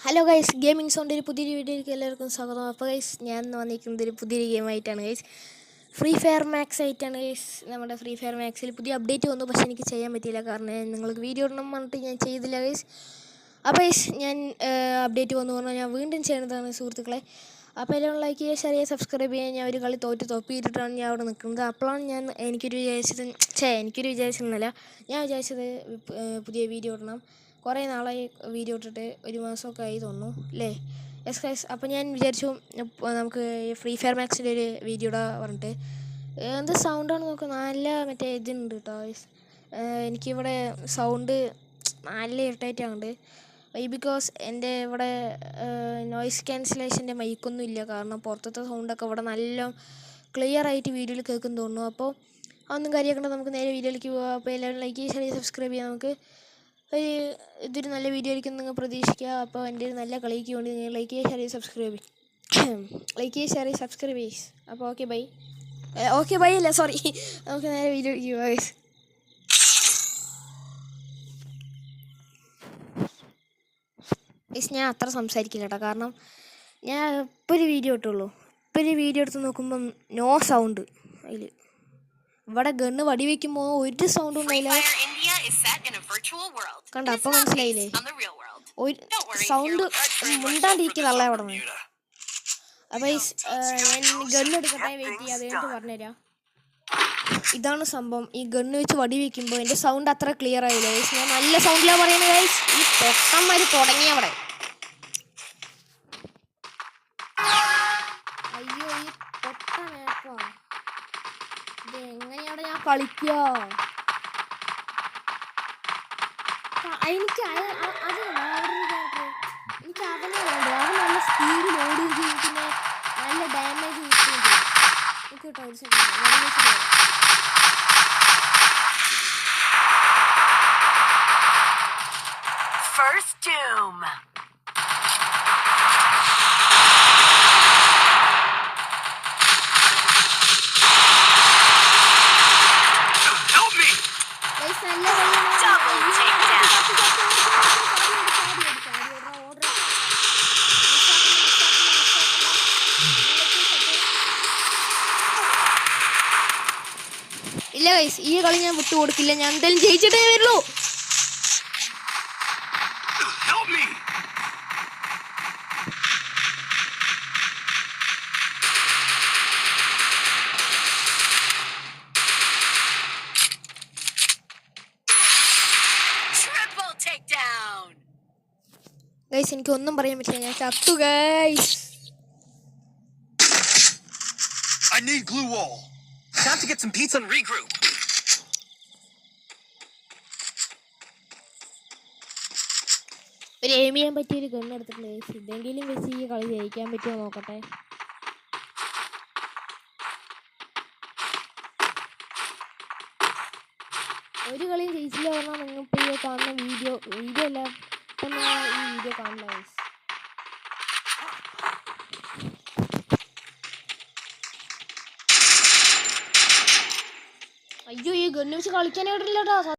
Hello guys, gaming സൗണ്ടിൽ പുതിയൊരു വീഡിയോയിലേക്ക് എല്ലാവർക്കും സ്വാഗതം. അപ്പോൾ ഗൈസ്, ഞാൻ ഇന്ന് വന്നിരിക്കുന്നത് ഒരു പുതിയൊരു ഗെയിമായിട്ടാണ് ഗൈസ്. ഫ്രീ ഫയർ മാക്സ് ആയിട്ടാണ് ഗൈസ്. നമ്മുടെ ഫ്രീ ഫയർ മാക്സിൽ പുതിയ അപ്ഡേറ്റ് വന്നു, പക്ഷേ എനിക്ക് ചെയ്യാൻ പറ്റിയില്ല. കാരണം നിങ്ങൾക്ക് വീഡിയോ ഇടണം പറഞ്ഞിട്ട് ഞാൻ ചെയ്തില്ല ഗൈസ്. അപ്പോൾ ഗൈസ്, ഞാൻ അപ്ഡേറ്റ് വന്നു പറഞ്ഞാൽ ഞാൻ വീണ്ടും ചെയ്യുന്നതാണ് സുഹൃത്തുക്കളെ. അപ്പോൾ എല്ലാം ലൈക്ക് ചെയ്യുക, ഷെയർ ചെയ്യുക, സബ്സ്ക്രൈബ് ചെയ്യുക. ഞാൻ ഒരു കളി തൊപ്പിയിട്ടിട്ടാണ് ഞാൻ അവിടെ നിൽക്കുന്നത്. അപ്പോഴാണ് എനിക്കൊരു വിചാരിച്ചതെന്നല്ല, ഞാൻ വിചാരിച്ചത് പുതിയ വീഡിയോ ഇടണം. കുറേ നാളായി വീഡിയോ ഇട്ടിട്ട്, ഒരു മാസമൊക്കെ ആയി തോന്നുന്നു അല്ലേ. യെസ് ഗൈസ്, അപ്പോൾ ഞാൻ വിചാരിച്ചു നമുക്ക് ഫ്രീ ഫയർ മാക്സിൻ്റെ ഒരു വീഡിയോ ഇടാൻ പറഞ്ഞിട്ട്. എന്ത് സൗണ്ടാണ് നോക്കുക, നല്ല മറ്റേ ഇതുണ്ട് കേട്ടോ ഗൈസ്. എനിക്കിവിടെ സൗണ്ട് നല്ല ഇറിറ്റേറ്റ് ആകുന്നുണ്ട്. ബിക്കോസ് എൻ്റെ ഇവിടെ നോയ്സ് ക്യാൻസലേഷൻ്റെ മൈക്കൊന്നും ഇല്ല. കാരണം പുറത്തത്തെ സൗണ്ടൊക്കെ ഇവിടെ നല്ല ക്ലിയർ ആയിട്ട് വീഡിയോയിൽ കേൾക്കുന്നു തോന്നുന്നു. അപ്പോൾ അതൊന്നും കാര്യമാക്കണ്ട, നമുക്ക് നേരെ വീഡിയോയിലേക്ക് പോകാം. അപ്പോൾ എല്ലാവരും ലൈക്ക് ചെയ്യുക, ഷെയർ ചെയ്യുക, സബ്സ്ക്രൈബ് ചെയ്യുക. നമുക്ക് ഇതൊരു നല്ല വീഡിയോ ആയിരിക്കും നിങ്ങൾ പ്രതീക്ഷിക്കുക. അപ്പോൾ എൻ്റെ ഒരു നല്ല കളിക്ക് വേണ്ടി നിങ്ങൾ ലൈക്ക് ചെയ്യുക, ഷെയർ ചെയ്യുക, സബ്സ്ക്രൈബ് ലൈക്ക് ചെയ്യുക, ഷെയർ ചെയ്യുക, സബ്സ്ക്രൈബ് ചെയ്യുക. അപ്പോൾ ഓക്കെ ബൈ അല്ല, സോറി. നമുക്ക് നേരെ വീഡിയോയിലേക്ക് പോകാം ഗൈസ്. ഞാൻ അത്ര സംസാരിക്കില്ല കേട്ടോ, കാരണം ഞാൻ ഇപ്പോൾ ഒരു വീഡിയോ ഇട്ടുള്ളൂ. ഇപ്പോൾ ഒരു വീഡിയോ എടുത്ത് നോക്കുമ്പം നോ സൗണ്ട്. അതിൽ ഇവിടെ ഗണ്ണ് വടി വയ്ക്കുമ്പോൾ ഒരു സൗണ്ടും ഉണ്ടായില്ല. കണ്ട, അപ്പം മനസ്സിലായില്ലേ? ഒരു സൗണ്ട് മുണ്ടാണ്ടിരിക്കുന്നല്ല അവിടെ നിന്ന്. അപ്പോൾ ഞാൻ ഗണ്ണ് എടുക്കട്ടെ, വെയിറ്റ് ചെയ്യാം, അത് കഴിഞ്ഞിട്ട് പറഞ്ഞുതരാം. ഇതാണ് സംഭവം. ഈ ഗണ്ണ് വെച്ച് വടി വയ്ക്കുമ്പോൾ എൻ്റെ സൗണ്ട് അത്ര ക്ലിയർ ആയില്ല ഗൈസ്. ഞാൻ നല്ല സൗണ്ടിലാണ് പറയുന്നത് ഗൈസ്. ഈ പൊട്ടന്മാർ തുടങ്ങി അവിടെ. അയ്യോ, ഈ പൊട്ട മേപ്പാ, ഇത് എങ്ങനെയാണ് ഞാൻ കളിക്കുക? എനിക്ക് എനിക്ക് അവനെ വേണ്ട. അവൻ നല്ല സ്പീഡിൽ ഓടുകയും പിന്നെ നല്ല ഡാമേജ് കിട്ടുകയും ചെയ്യും. കേട്ടോ, ഒരു second. First Doom. Help me. Double takedown. ഇല്ല ഗൈസ്, ഈ കളി ഞാൻ വിട്ടു കൊടുക്കില്ല. ഞാൻ എന്തായാലും ജയിച്ചിട്ടേ വരുള്ളൂ. ഗൈസ്, എനിക്ക് ഒന്നും പറയാൻ പറ്റില്ല, ഞാൻ ചത്തു guys. I need glue wall. Time to get some pizza and regroup. ഒരു എയിം ചെയ്യാൻ പറ്റിയൊരു ഗണ്ണ് എടുത്തിട്ടുണ്ട് ഗൈസ്. ഇതെങ്കിലും വെച്ച് ഈ കളി ജയിക്കാൻ പറ്റുമോ നോക്കട്ടെ. ഒരു കളിയും ജയിച്ചില്ല പറഞ്ഞാൽ നിങ്ങൾ ഇപ്പോൾ കാണുന്ന വീഡിയോ അല്ല, ഇപ്പം ഈ വീഡിയോ കാണില്ല ഗൈസ്. അയ്യോ, ഈ ഗണ്ണ് വെച്ച് കളിക്കാനായിട്ടില്ല കേട്ടോ.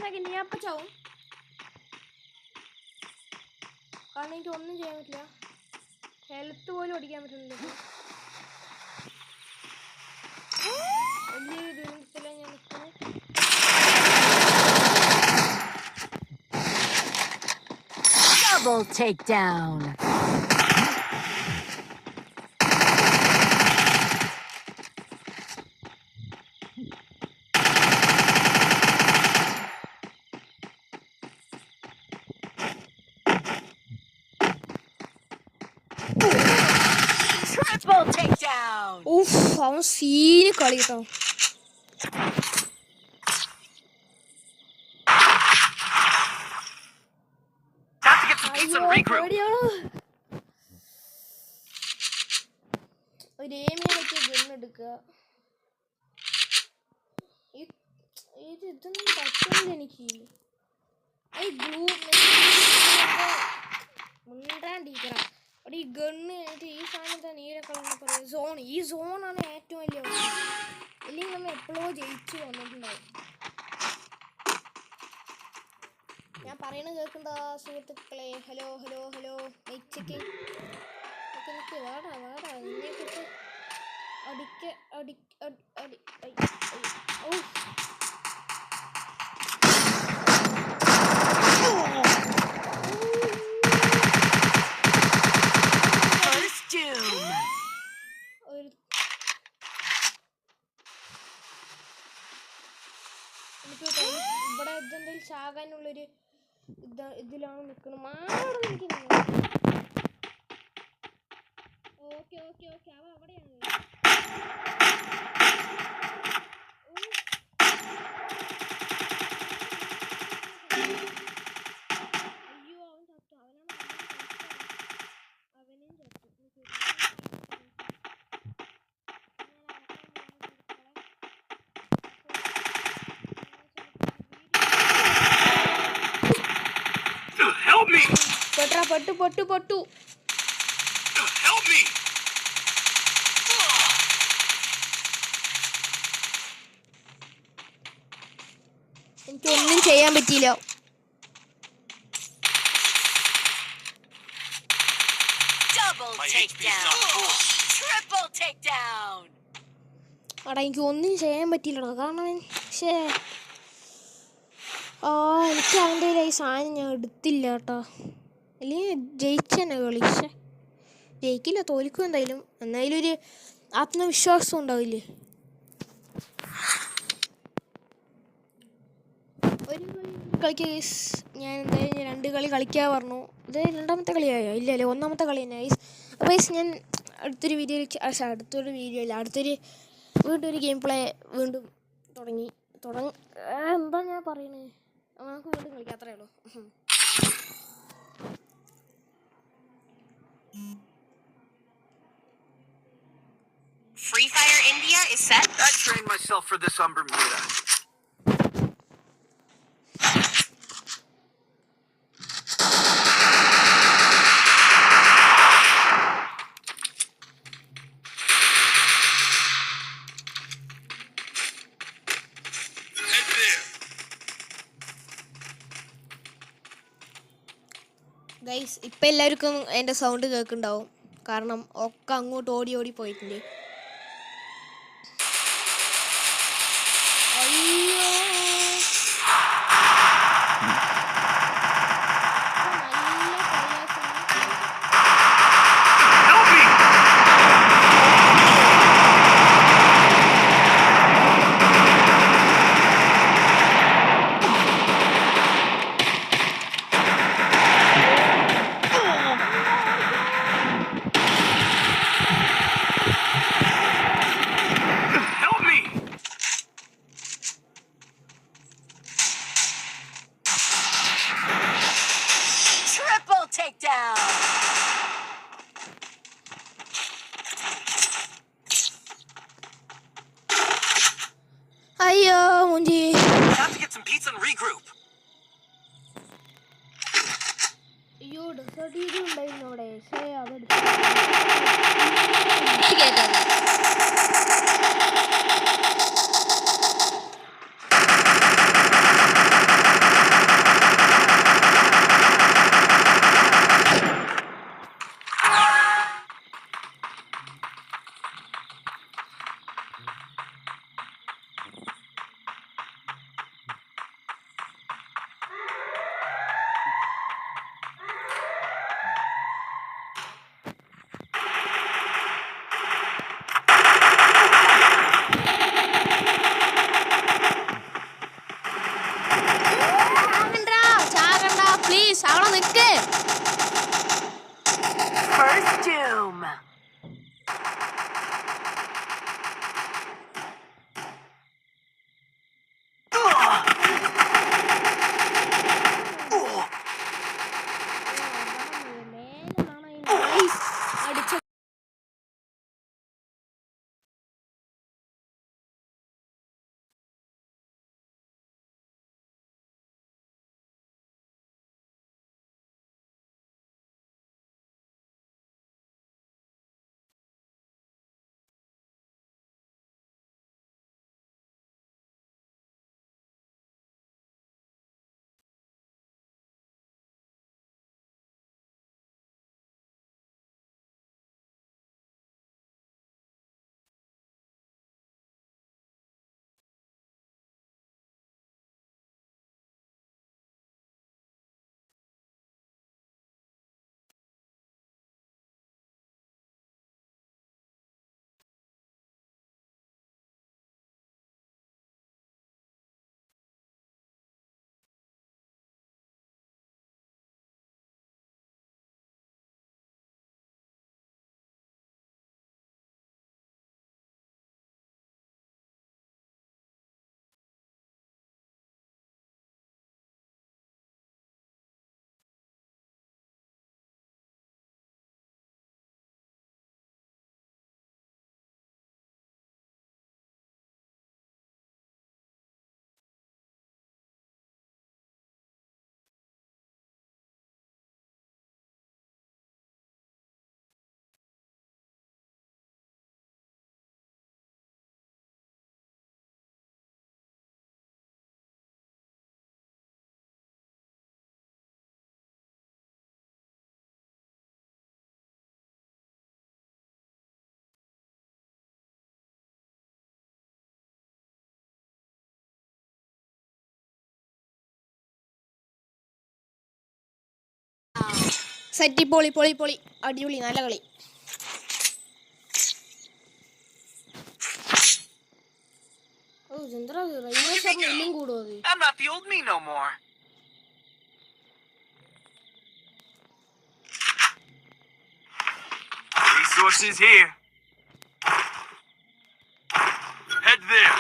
സെക്കൻഡ് ഞാൻ അപ്പം ചാവും. കാരണം എനിക്ക് ഒന്നും ചെയ്യാൻ പറ്റില്ല. ഹെൽത്ത് പോലും അടിക്കാൻ പറ്റുന്നില്ല. വലിയൊരു ദുരന്തത്തിലാണ് ഞാൻ നിൽക്കുന്നത്. Double takedown. Triple takedown. Uff, അവൻ സീന് കളി കേട്ടോ. Time to get some pizza and regroup. ഒരു ഏമിയൊക്കെ ഗണ്ണെടുക്കുക. ഇതൊന്നും പറ്റുന്നില്ല എനിക്ക്. മുണ്ടാണ്ടിരിക്കണം. അവിടെ ഈ ഗണ്ണ് ഈ സാധനത്തെ നീല കളറിനെ പറയുക സോൺ. ഈ സോണാണ് ഏറ്റവും വലിയ പ്രശ്നം. ഇല്ലെങ്കിൽ നമ്മൾ എപ്പോഴോ ജയിച്ചു വന്നിട്ടുണ്ടാവും. ഞാൻ പറയണത് കേൾക്കണ്ട സുഹൃത്തുക്കളെ. Hello hello hello mike check. നിനക്ക് വാടാ വാടാ നിന്നെക്കുറിച്ച് ഓ ഇവിടെ ഇതെന്തെങ്കിലും ചാകാനുള്ളൊരു ഇതിലാണ് നിൽക്കുന്നത്. മാറോടെ നിൽക്കുന്നത്. ഓക്കെ ഓക്കെ ഓക്കെ അവ അവിടെയാണ്. അയ്യോ അവൻ ചത്തു. അവനാണ് അവനും ചത്തു. Help me! പൊട്ടാ പൊട്ടു പൊട്ടു പൊട്ടു. Help me! എനിക്കൊന്നും ചെയ്യാൻ പറ്റിയില്ല. Double takedown. Triple takedown. അടാ എനിക്ക് ഒന്നും ചെയ്യാൻ പറ്റിയില്ലടോ. കാരണം പക്ഷേ എനിക്ക് അവൻ്റെ ഈ സാധനം ഞാൻ എടുത്തില്ല കേട്ടോ. അല്ലെങ്കിൽ ജയിച്ചെന്നെ കളി. പക്ഷേ ജയിക്കില്ല, തോൽക്കും എന്തായാലും. എന്നായാലും ഒരു ആത്മവിശ്വാസം ഉണ്ടാവില്ലേ. ഒരു കളിക്ക് ഞാൻ എന്തായാലും 2 കളി കളിക്കാൻ പറഞ്ഞു. ഇത് രണ്ടാമത്തെ കളിയായോ? ഇല്ലല്ലേ, ഒന്നാമത്തെ കളി തന്നെ ഗൈസ്. അപ്പോൾ ഗൈസ് ഞാൻ അടുത്തൊരു വീഡിയോയിൽ വീണ്ടും ഒരു ഗെയിം പ്ലേ വീണ്ടും എന്താ ഞാൻ പറയണേ, നമുക്ക് വീണ്ടും കളിക്കാം, അത്രേ ഉള്ളൂ. Free Fire India is set. I trained myself for this on Bermuda. Guys ഇപ്പം എല്ലാവർക്കും എൻ്റെ സൗണ്ട് കേൾക്കുന്നുണ്ടാവും. കാരണം ഒക്കെ അങ്ങോട്ട് ഓടി ഓടി പോയിട്ടുണ്ട്. അയ്യോ Takedown. അയ്യോ മുഞ്ചി. Time to get some pizza and regroup. അയ്യോ ഡെസേർട്ട് ഉണ്ടായിരുന്നു അവിടെ. പക്ഷേ അതെടുത്ത് സെറ്റി പൊളി പൊളി പൊളി അടിപൊളി നല്ല കളി. ഓ ചന്ദ്ര എല്ലാം കൂടുമോ അത്? I'm not the old me no more. Resources here. Head there.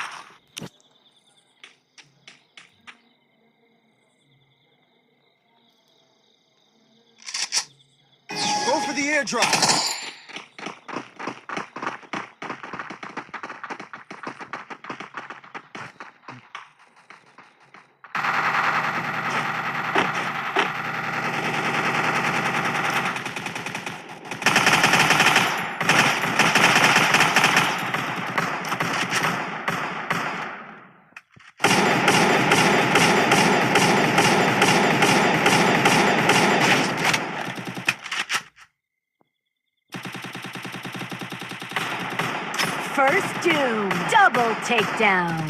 Go for the airdrop. First doom, double takedown.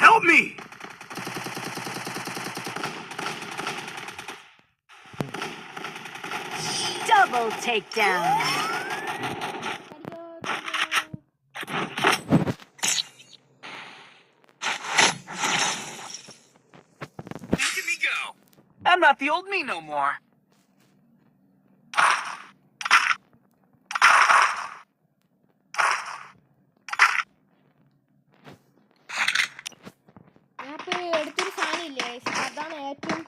Help me! Double takedown. Look at me go. I'm not the old me no more. എടുത്തൊരു സാധനം ഇല്ലേ, അതാണ് ഏറ്റവും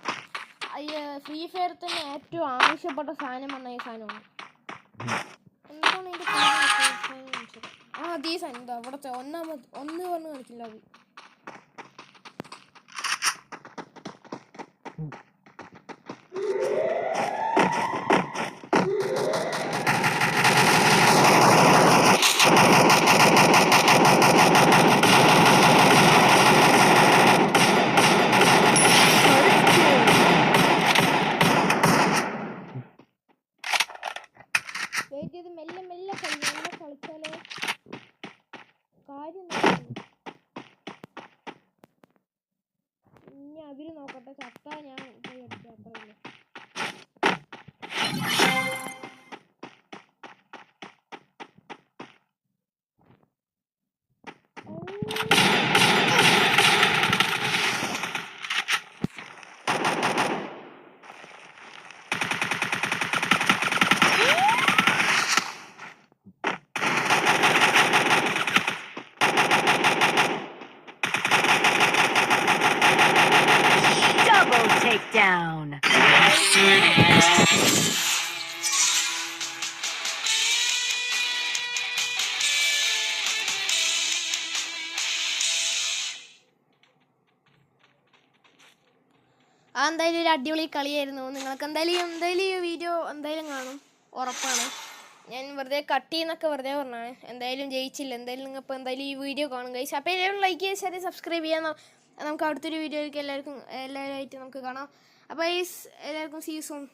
free fire തന്നെ ഏറ്റവും ആവശ്യപ്പെട്ട സാധനം വന്ന ഈ സാധനമാണ്. എന്താണ് ഇതിന്റെ അതേ സാധനം എന്താ അവിടത്തെ ഒന്ന് പറഞ്ഞ് കാണിക്കില്ല അത്. വെയിറ്റ് ചെയ്ത് മെല്ലെ മെല്ലെ കളിച്ചാലേ കാര്യം ഇനി അവര് നോക്കട്ടെ, ചത്താ ഞാൻ പോയി അടിക്കാം, അത്രയില്ല. Double takedown. അതെന്തായാലും ഒരു അടിപൊളി കളിയായിരുന്നു. നിങ്ങൾക്ക് എന്തായാലും ഈ വീഡിയോ എന്തായാലും കാണും, ഉറപ്പാണ്. ഞാൻ വെറുതെ കട്ട് ചെയ്യുന്നൊക്കെ വെറുതെ പറഞ്ഞാണ്. എന്തായാലും ജയിച്ചില്ല. എന്തായാലും നിങ്ങൾ ഇപ്പോൾ എന്തായാലും ഈ വീഡിയോ കാണും ഗൈസ്. അപ്പോൾ എല്ലാവരും ലൈക്ക് ചെയ്യുക, ശരി, സബ്സ്ക്രൈബ് ചെയ്യാൻ. നമുക്ക് അടുത്തൊരു വീഡിയോയിലേക്ക് എല്ലാവരുമായിട്ട് നമുക്ക് കാണാം. അപ്പോൾ ഗൈസ് എല്ലാവർക്കും സീ യു സൂൺ.